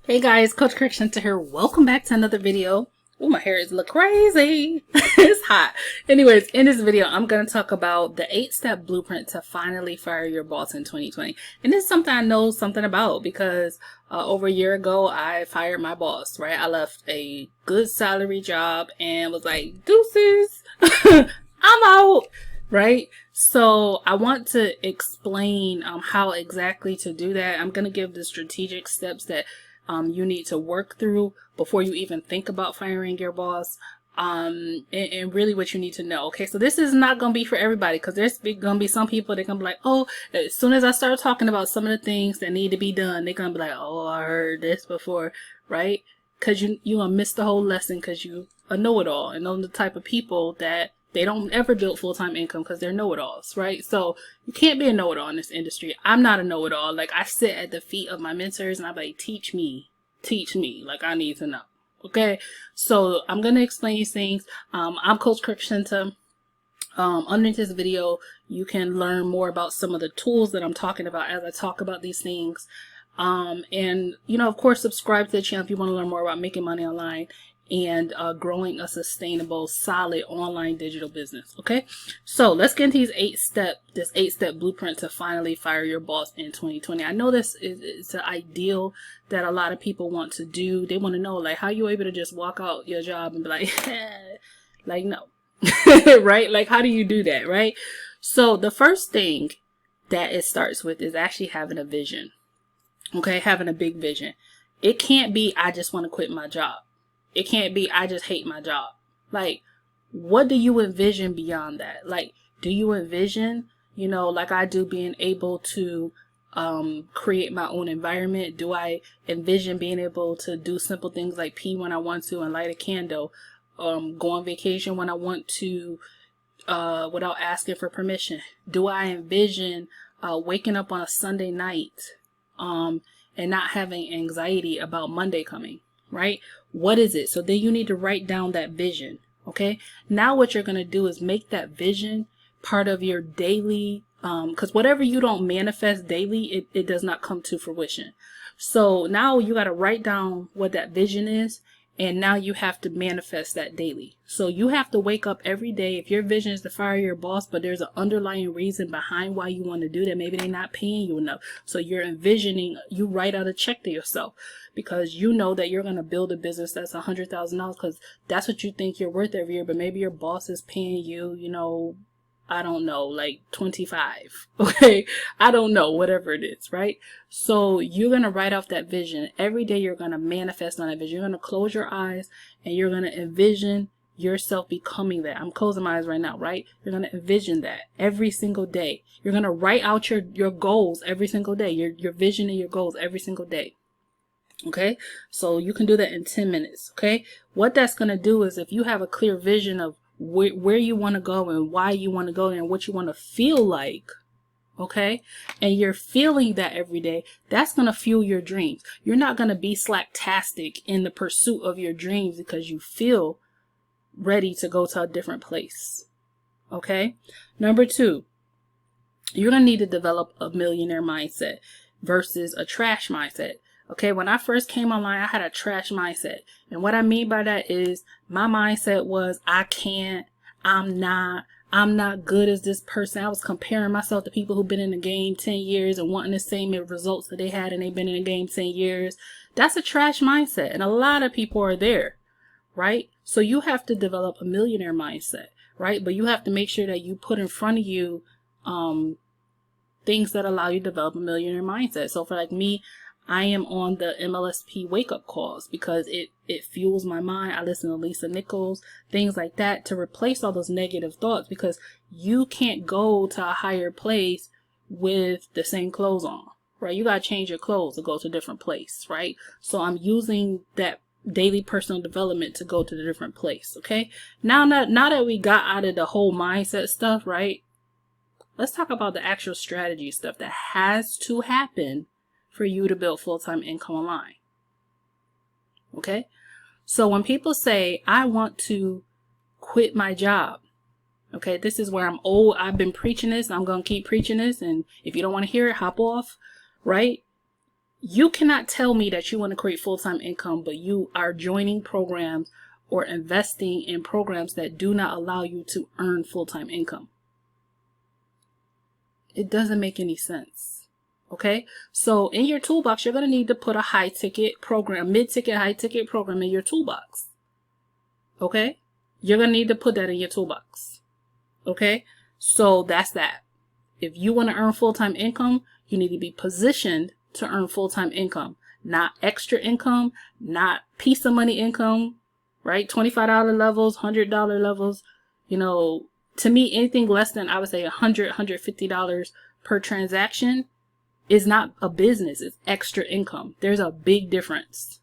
Hey guys, Coach 𝐸𝐸 here. Welcome back to another video. Oh, my hair is look crazy. It's hot. Anyways, in this video, I'm going to talk about the 8-step blueprint to finally fire your boss in 2020. And this is something I know something about because over a year ago, I fired my boss, right? I left a good salary job and was like, deuces, I'm out, right? So I want to explain how exactly to do that. I'm going to give the strategic steps that you need to work through before you even think about firing your boss, and really what you need to know. Okay, so this is not going to be for everybody because there's going to be some people that can be like, oh, as soon as I start talking about some of the things that need to be done, they're going to be like, oh, I heard this before, right? Because you going to miss the whole lesson because you a know-it-all, and those are the type of people that they don't ever build full-time income because they're know-it-alls, right? So you can't be a know-it-all in this industry. I'm not a know-it-all. Like, I sit at the feet of my mentors and I'm like, teach me. Like, I need to know. Okay? So I'm going to explain these things. I'm Coach 𝐸𝐸. Underneath this video, you can learn more about some of the tools that I'm talking about as I talk about these things. And, you know, of course, subscribe to the channel if you want to learn more about making money online and growing a sustainable, solid online digital business. Okay, so let's get into this 8-step blueprint to finally fire your boss in 2020. I know this is an ideal that a lot of people want to do. They want to know, like, how you able to just walk out your job and be like, like, no, right? Like, how do you do that, right? So the first thing that it starts with is actually having a vision. Okay, having a big vision. It can't be, I just want to quit my job. It can't be, I just hate my job. Like, what do you envision beyond that? Like, do you envision, you know, like I do, being able to create my own environment? Do I envision being able to do simple things like pee when I want to and light a candle, go on vacation when I want to without asking for permission? Do I envision waking up on a Sunday night and not having anxiety about Monday coming? Right? What is it? So then you need to write down that vision. Okay. Now what you're going to do is make that vision part of your daily, because whatever you don't manifest daily, it does not come to fruition. So now you got to write down what that vision is. And now you have to manifest that daily. So you have to wake up every day. If your vision is to fire your boss, but there's an underlying reason behind why you want to do that, maybe they're not paying you enough. So you're envisioning, you write out a check to yourself because you know that you're going to build a business that's $100,000 because that's what you think you're worth every year. But maybe your boss is paying you, you know, I don't know, like 25. Okay. I don't know, whatever it is, right? So you're going to write off that vision. Every day you're going to manifest on that vision. You're going to close your eyes and you're going to envision yourself becoming that. I'm closing my eyes right now, right? You're going to envision that every single day. You're going to write out your goals every single day, your vision and your goals every single day. Okay. So you can do that in 10 minutes. Okay. What that's going to do is if you have a clear vision of where you want to go and why you want to go there and what you want to feel like, okay, and you're feeling that every day, that's going to fuel your dreams. You're not going to be slacktastic in the pursuit of your dreams because you feel ready to go to a different place. Okay. Number 2, you're going to need to develop a millionaire mindset versus a trash mindset. Okay, when I first came online, I had a trash mindset. And what I mean by that is my mindset was, I can't, I'm not good as this person. I was comparing myself to people who've been in the game 10 years and wanting the same results that they had and they've been in the game 10 years. That's a trash mindset. And a lot of people are there, right? So you have to develop a millionaire mindset, right? But you have to make sure that you put in front of you things that allow you to develop a millionaire mindset. So for like me, I am on the MLSP wake-up calls because it fuels my mind. I listen to Lisa Nichols, things like that, to replace all those negative thoughts because you can't go to a higher place with the same clothes on, right? You got to change your clothes to go to a different place, right? So I'm using that daily personal development to go to the different place, okay? Now that we got out of the whole mindset stuff, right? Let's talk about the actual strategy stuff that has to happen for you to build full-time income online. Okay. So when people say, I want to quit my job. Okay. This is where I'm old. I've been preaching this. I'm going to keep preaching this. And if you don't want to hear it, hop off. Right. You cannot tell me that you want to create full-time income, but you are joining programs or investing in programs that do not allow you to earn full-time income. It doesn't make any sense. Okay, so in your toolbox, you're going to need to put a high-ticket program, mid-ticket, high-ticket program in your toolbox. Okay, you're going to need to put that in your toolbox. Okay, so that's that. If you want to earn full-time income, you need to be positioned to earn full-time income, not extra income, not piece of money income, right? $25 levels, $100 levels. You know, to me, anything less than, I would say, $100, $150 per transaction is not a business. It's extra income. There's a big difference.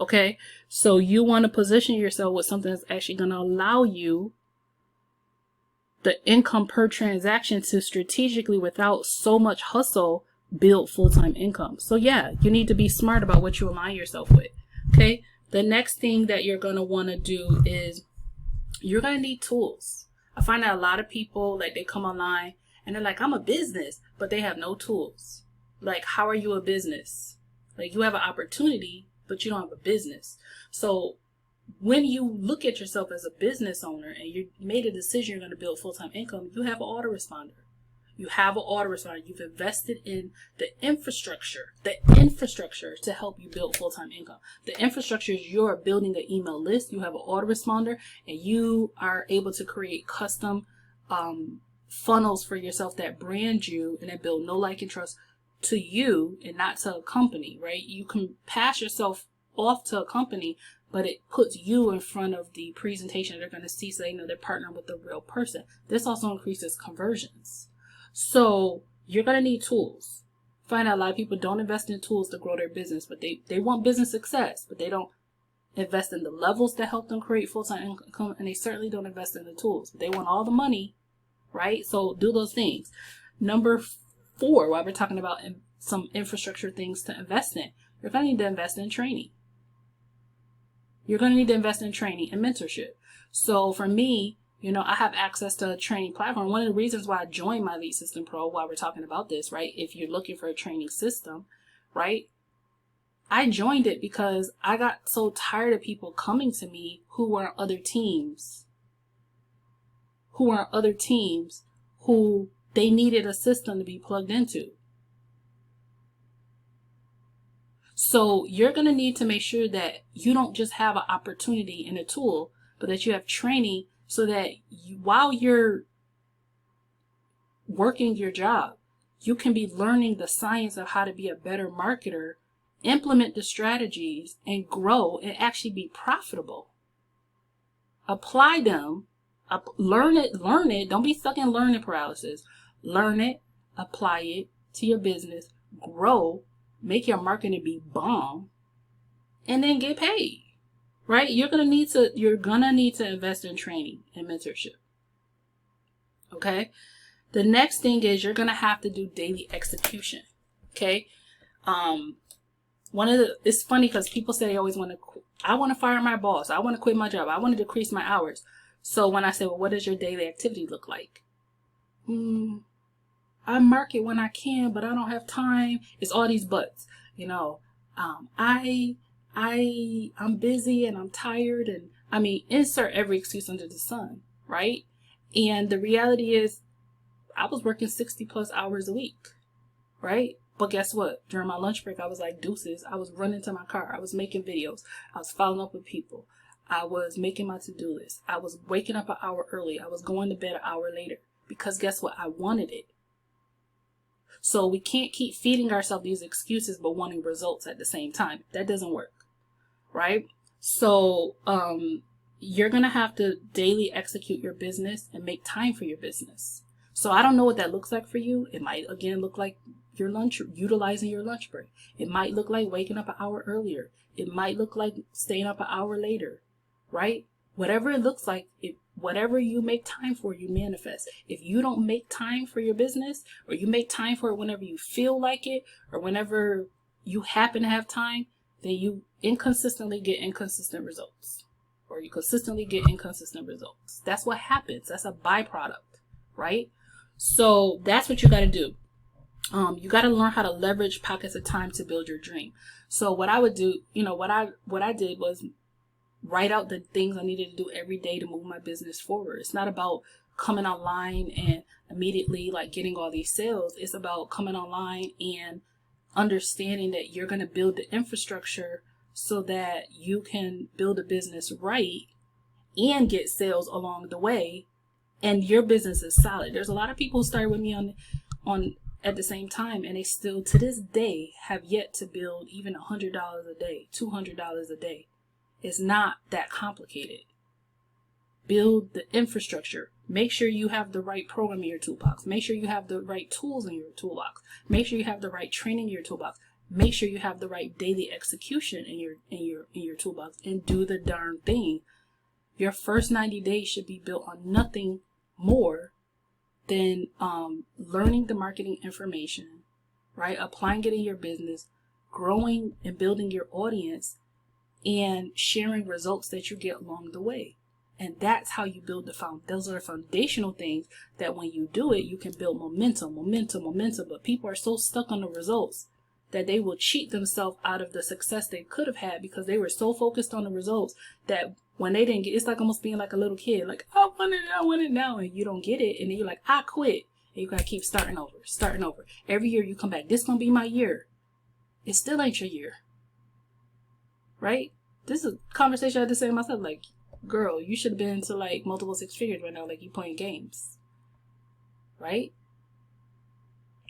Okay, so you want to position yourself with something that's actually going to allow you the income per transaction to strategically, without so much hustle, build full-time income. So yeah, you need to be smart about what you align yourself with. Okay, the next thing that you're going to want to do is you're going to need tools. I find that a lot of people, like, they come online and they're like, I'm a business, but they have no tools. Like, how are you a business? Like, you have an opportunity, but you don't have a business. So when you look at yourself as a business owner and you made a decision you're going to build full-time income, you have an autoresponder. You have an autoresponder. You've invested in the infrastructure to help you build full-time income. The infrastructure is you're building an email list. You have an autoresponder, and you are able to create custom funnels for yourself that brand you and that build know, like, and trust to you and not to a company, right? You can pass yourself off to a company, but it puts you in front of the presentation they're going to see, so they know they're partnering with a real person. This also increases conversions. So you're going to need tools. Find out a lot of people don't invest in tools to grow their business, but they want business success, but they don't invest in the levels that help them create full-time income, and they certainly don't invest in the tools, but they want all the money, right? So do those things. Number 4, while we're talking about some infrastructure things to invest in, you're going to need to invest in training. You're going to need to invest in training and mentorship. So for me, you know, I have access to a training platform. One of the reasons why I joined My Lead System Pro, while we're talking about this, right? If you're looking for a training system, right? I joined it because I got so tired of people coming to me who were on other teams, who they needed a system to be plugged into. So you're going to need to make sure that you don't just have an opportunity and a tool, but that you have training so that while you're working your job, you can be learning the science of how to be a better marketer, implement the strategies, and grow and actually be profitable. Apply them, learn it. Don't be stuck in learning paralysis. Learn it, apply it to your business, grow, make your marketing be bomb, and then get paid. Right? You're gonna need to invest in training and mentorship. Okay? The next thing is you're gonna have to do daily execution. Okay? It's funny because people say they always I want to fire my boss. I want to quit my job. I want to decrease my hours. So when I say, well, what does your daily activity look like? I market when I can, but I don't have time. It's all these buts. You know, I'm busy and I'm tired, and I mean, insert every excuse under the sun, right? And the reality is I was working 60+ hours a week, right? But guess what? During my lunch break, I was like deuces. I was running to my car. I was making videos. I was following up with people. I was making my to-do list. I was waking up an hour early. I was going to bed an hour later because guess what? I wanted it. So we can't keep feeding ourselves these excuses but wanting results at the same time. That doesn't work. Right? So you're going to have to daily execute your business and make time for your business. So I don't know what that looks like for you. It might, again, look like utilizing your lunch break. It might look like waking up an hour earlier. It might look like staying up an hour later. Right? Whatever it looks like, whatever you make time for, you manifest. If you don't make time for your business, or you make time for it whenever you feel like it, or whenever you happen to have time, then you inconsistently get inconsistent results, or you consistently get inconsistent results. That's what happens. That's a byproduct, right? So that's what you got to do. You got to learn how to leverage pockets of time to build your dream. So what I would do, what I did was write out the things I needed to do every day to move my business forward. It's not about coming online and immediately like getting all these sales. It's about coming online and understanding that you're going to build the infrastructure so that you can build a business right and get sales along the way, and your business is solid. There's a lot of people who started with me on at the same time, and they still to this day have yet to build even $100 a day, $200 a day. It's not that complicated. Build the infrastructure. Make sure you have the right program in your toolbox. Make sure you have the right tools in your toolbox. Make sure you have the right training in your toolbox. Make sure you have the right daily execution in your toolbox, and do the darn thing. Your first 90 days should be built on nothing more than learning the marketing information, right? Applying it in your business, growing and building your audience, and sharing results that you get along the way. And that's how you build those are the foundational things that when you do it, you can build momentum. But people are so stuck on the results that they will cheat themselves out of the success they could have had because they were so focused on the results that when they didn't get, it's like almost being like a little kid, like, I want it now, and you don't get it, and then you're like, I quit, and you gotta keep starting over. Every year you come back, this gonna be my year. It still ain't your year, right? This is a conversation I had to say to myself, like, girl, you should have been to like multiple six figures right now, like you playing games, right?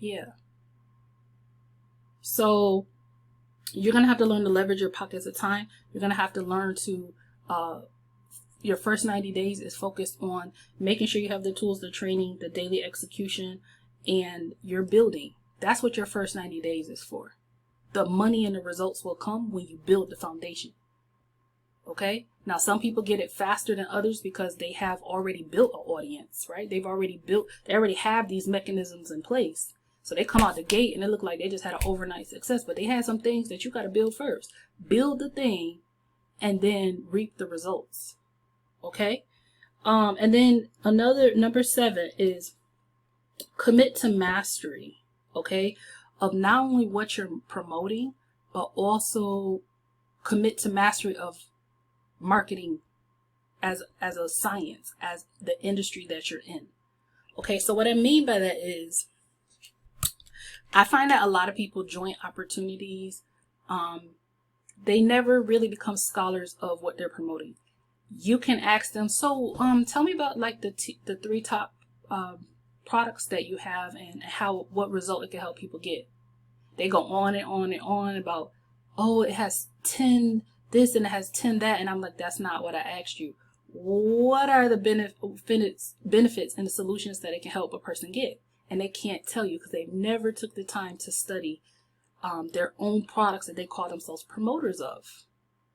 Yeah. So you're going to have to learn to leverage your pockets of time. You're going to have to learn to, your first 90 days is focused on making sure you have the tools, the training, the daily execution, and your building. That's what your first 90 days is for. The money and the results will come when you build the foundation. Okay? Now, some people get it faster than others because they have already built an audience, right? They already have these mechanisms in place. So they come out the gate and it look like they just had an overnight success, but they had some things that you got to build first. Build the thing and then reap the results. Okay? And then another, number 7 is commit to mastery, okay? Of not only what you're promoting, but also commit to mastery of marketing as a science, as the industry that you're in. Okay, so what I mean by that is, I find that a lot of people join opportunities. They never really become scholars of what they're promoting. You can ask them, so tell me about like the 3 top products that you have and what result it can help people get. They go on and on and on about, oh, it has 10 this and it has 10 that, and I'm like, that's not what I asked you. What are the benefits and the solutions that it can help a person get? And they can't tell you because they never took the time to study their own products that they call themselves promoters of,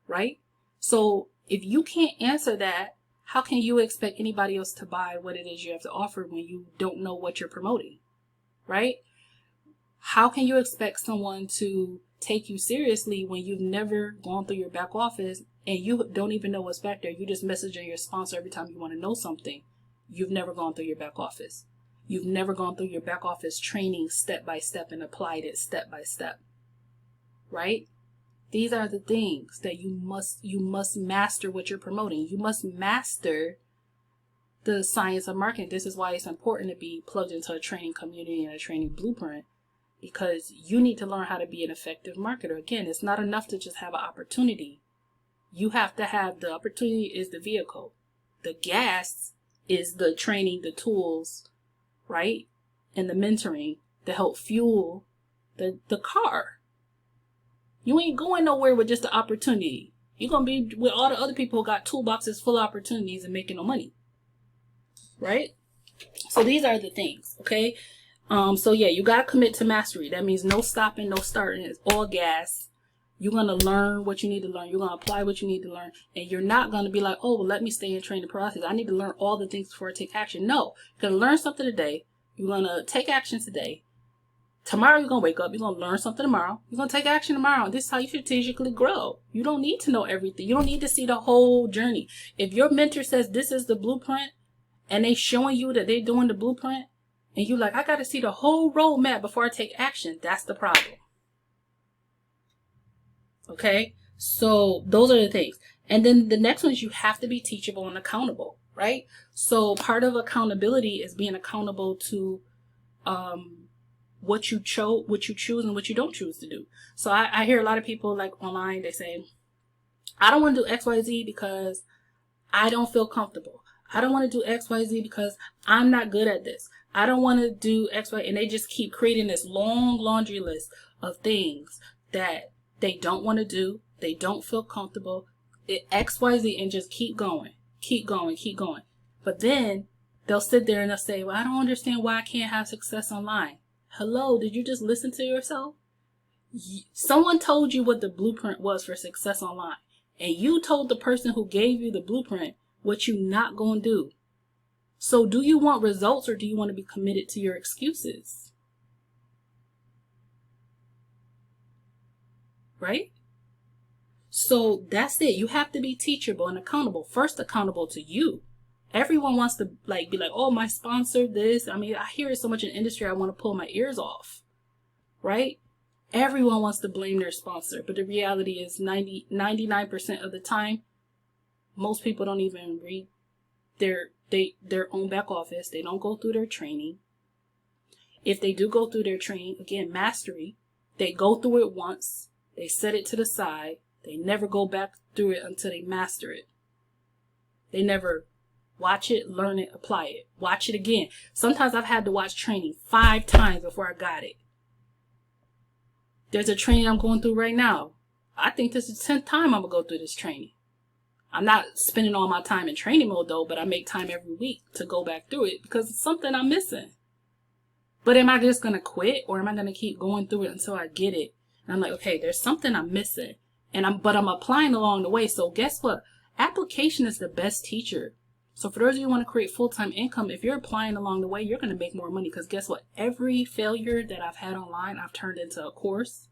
right? So if you can't answer that, how can you expect anybody else to buy what it is you have to offer when you don't know what you're promoting, right? How can you expect someone to take you seriously when you've never gone through your back office and you don't even know what's back there? You just messaging your sponsor every time you want to know something. You've never gone through your back office. You've never gone through your back office training step by step and applied it step by step, right? These are the things that you must master what you're promoting. You must master the science of marketing. This is why it's important to be plugged into a training community and a training blueprint, because you need to learn how to be an effective marketer. Again, it's not enough to just have an opportunity. You have to have the opportunity is the vehicle. The gas is the training, the tools, right? And the mentoring to help fuel the car. You ain't going nowhere with just the opportunity. You're going to be with all the other people who got toolboxes full of opportunities and making no money. Right? So these are the things, okay? So yeah, you got to commit to mastery. That means no stopping, no starting. It's all gas. You're going to learn what you need to learn. You're going to apply what you need to learn. And you're not going to be like, oh, well, let me stay and train the process. I need to learn all the things before I take action. No, you're going to learn something today. You're going to take action today. Tomorrow, you're going to wake up. You're going to learn something tomorrow. You're going to take action tomorrow. This is how you strategically grow. You don't need to know everything. You don't need to see the whole journey. If your mentor says this is the blueprint and they showing you that they're doing the blueprint and you like, I got to see the whole roadmap before I take action. That's the problem. Okay, so those are the things. And then the next one is you have to be teachable and accountable, right? So part of accountability is being accountable to what you choose and what you don't choose to do. So I hear a lot of people like online, they say, I don't want to do XYZ because I don't feel comfortable. I don't want to do XYZ because I'm not good at this. I don't want to do XY. And they just keep creating this long laundry list of things that they don't want to do. They don't feel comfortable. XYZ, and just keep going, keep going, keep going. But then they'll sit there and they'll say, well, I don't understand why I can't have success online. Hello, did you just listen to yourself? Someone told you what the blueprint was for success online. And you told the person who gave you the blueprint what you're not going to do. So do you want results, or do you want to be committed to your excuses? Right? So that's it. You have to be teachable and accountable. First, accountable to you. Everyone wants to be like, oh, my sponsor this. I mean, I hear it so much in industry, I want to pull my ears off. Right? Everyone wants to blame their sponsor. But the reality is 99% of the time, most people don't even read their own back office. They don't go through their training. If they do go through their training, again, mastery, they go through it once. They set it to the side. They never go back through it until they master it. They never watch it, learn it, apply it. Watch it again. Sometimes I've had to watch training 5 times before I got it. There's a training I'm going through right now. I think this is the 10th time I'm going to go through this training. I'm not spending all my time in training mode though, but I make time every week to go back through it because it's something I'm missing. But am I just going to quit, or am I going to keep going through it until I get it? And I'm like, okay, there's something I'm missing, but I'm applying along the way. So guess what? Application is the best teacher. So for those of you who want to create full-time income, if you're applying along the way, you're going to make more money, because guess what? Every failure that I've had online, I've turned into a course.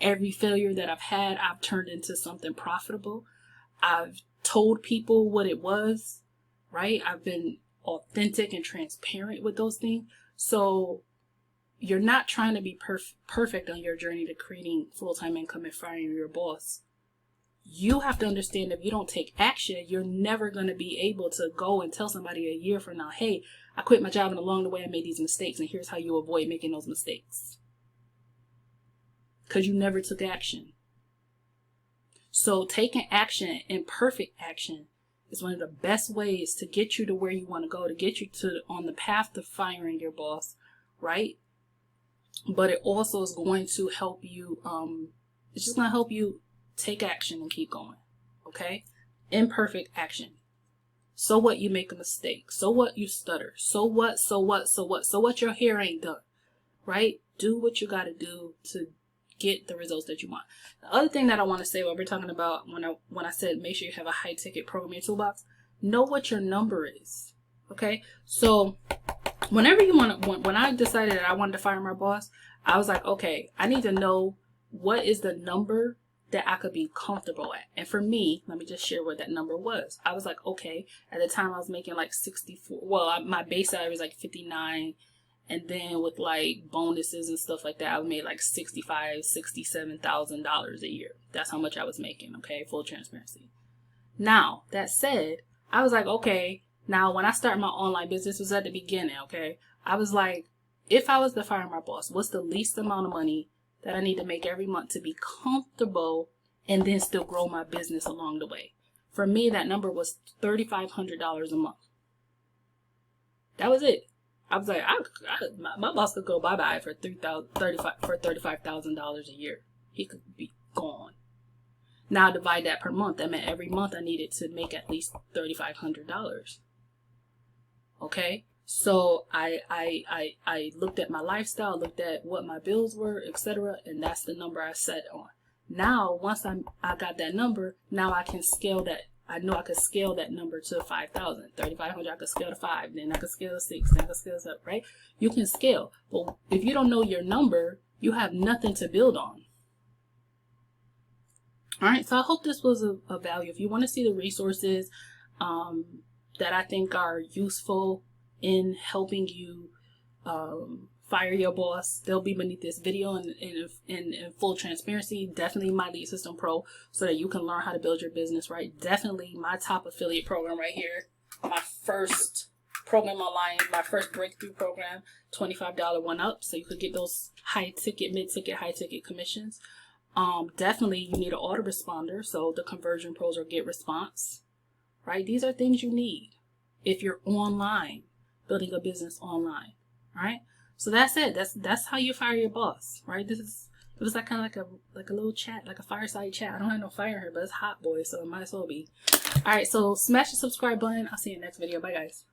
Every failure that I've had, I've turned into something profitable. I've told people what it was, right? I've been authentic and transparent with those things. So you're not trying to be perfect on your journey to creating full-time income and firing your boss. You have to understand, if you don't take action, you're never going to be able to go and tell somebody a year from now, hey, I quit my job and along the way I made these mistakes, and here's how you avoid making those mistakes. Because you never took action. So taking action, imperfect action, is one of the best ways to get you to where you want to go, to get you on the path to firing your boss, right? But it also is going to help you, it's just going to help you take action and keep going, okay? Imperfect action. So what, you make a mistake? So what, you stutter? So what, so what, so what? So what, your hair ain't done, right? Do what you got to do to get the results that you want. The other thing that I want to say, what we're talking about when I said make sure you have a high ticket program in your toolbox, know what your number is, okay? So whenever you when I decided that I wanted to fire my boss, I was like, okay, I need to know what is the number that I could be comfortable at. And for me, let me just share what that number was. I was like, okay, at the time I was making like 64. Well, my base salary was like 59. And then with like bonuses and stuff like that, I made like $65,000, $67,000 a year. That's how much I was making. Okay. Full transparency. Now that said, I was like, okay, now when I started my online business, was at the beginning. Okay. I was like, if I was to fire my boss, what's the least amount of money that I need to make every month to be comfortable and then still grow my business along the way? For me, that number was $3,500 a month. That was it. I was like, my boss could go bye-bye for $35,000 a year. He could be gone. Now divide that per month. That meant every month I needed to make at least $3,500. Okay? So I looked at my lifestyle, looked at what my bills were, etc., and that's the number I set on. Now, once I got that number, now I can scale that. I know I could scale that number to 5,000, 3,500. I could scale to 5, then I could scale to 6, then I could scale to 7, right? You can scale, but if you don't know your number, you have nothing to build on. All right, so I hope this was a value. If you want to see the resources that I think are useful in helping you fire your boss, they'll be beneath this video. And in full transparency, definitely my Lead System Pro, so that you can learn how to build your business right. Definitely my top affiliate program right here. My first program online, my first breakthrough program, $25 one up, so you could get those high ticket, mid ticket, high ticket commissions. Definitely you need an autoresponder, so the conversion pros or get response, right? These are things you need if you're online, building a business online, right? So that's it. That's how you fire your boss, right? It was like kind of like a little chat, like a fireside chat. I don't have no fire here, but it's hot, boy, so it might as well be. All right, so smash the subscribe button. I'll see you in the next video. Bye, guys.